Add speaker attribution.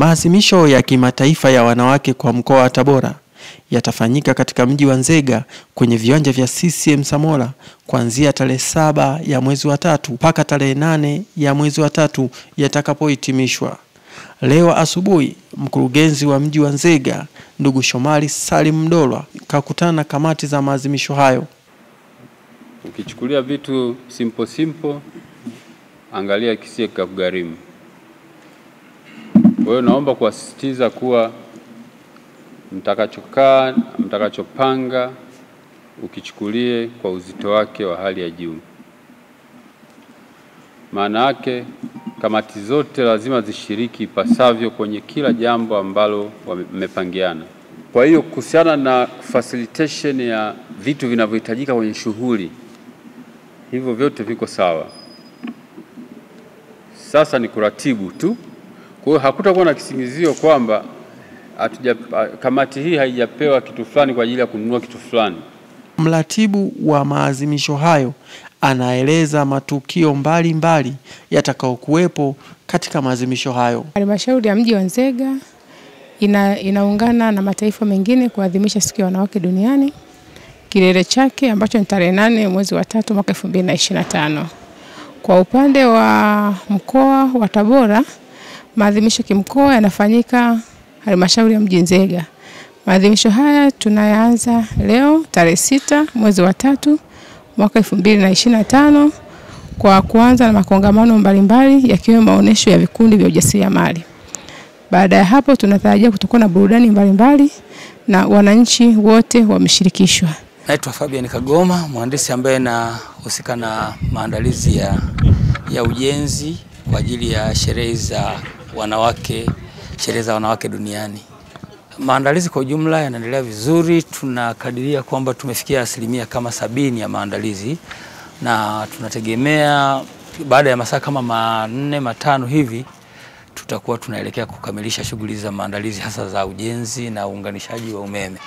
Speaker 1: Maadhimisho ya kimataifa ya wanawake kwa mkoa wa Tabora yatafanyika katika mji wa Nzega kwenye viwanja vya CCM Samora kuanzia tarehe 7 ya mwezi wa 3 mpaka tarehe 8 ya mwezi wa 3 yatakapohitimishwa. Leo asubuhi mkurugenzi wa mji wa Nzega ndugu Shomari Salim Mdolwa kakutana na kamati za maadhimisho hayo.
Speaker 2: Ukichukulia vitu simple, angalia kisie kugharimu. Kwa hiyo naomba kuasisitiza kuwa mtakachopanga ukichukulie kwa uzito wake wa hali ya juu. Maana yake kamati zote lazima zishiriki ipasavyo kwenye kila jambo ambalo wamepangiana. Kwa hiyo kuhusiana na facilitation ya vitu vinavyohitajika kwenye shughuli, hivyo vyote viko sawa. Sasa ni kuratibu tu. Kwa hiyo hakutakuwa na kisingizio kwamba kamati hii haijapewa kitu fulani kwa ajili ya kununua kitu fulani.
Speaker 1: Mratibu wa maadhimisho hayo anaeleza matukio mbalimbali yatakayokuwepo katika maadhimisho hayo.
Speaker 3: Halmashauri ya mji wa Nzega inaungana na mataifa mengine kuadhimisha siku ya wanawake duniani. Kilele chake ambacho ni tarehe 8 mwezi wa 3 mwaka 2025. Kwa upande wa mkoa wa Tabora, maadhimisho kimkoa yanafanyika halmashauri ya mji Nzega. Maadhimisho haya tunayaanza leo tarehe 6 mwezi wa 3 mwaka 2025 kwa kuanza na makongamano mbalimbali yakiwemo maonesho ya vikundi vya ujasiriamali. Baada ya hapo tunatarajia kutakuwa na burudani mbalimbali na wananchi wote wameshirikishwa.
Speaker 4: Naitwa Fabian Kagoma, mhandisi ambaye nahusika na maandalizi ya ujenzi kwa ajili ya sherehe za wanawake duniani. Maandalizi kwa ujumla yanaendelea vizuri. Tunakadiria kwamba tumefikia asilimia kama 70 ya maandalizi, na tunategemea baada ya masaa kama 4-5 hivi tutakuwa tunaelekea kukamilisha shughuli za maandalizi hasa za ujenzi na uunganishaji wa umeme.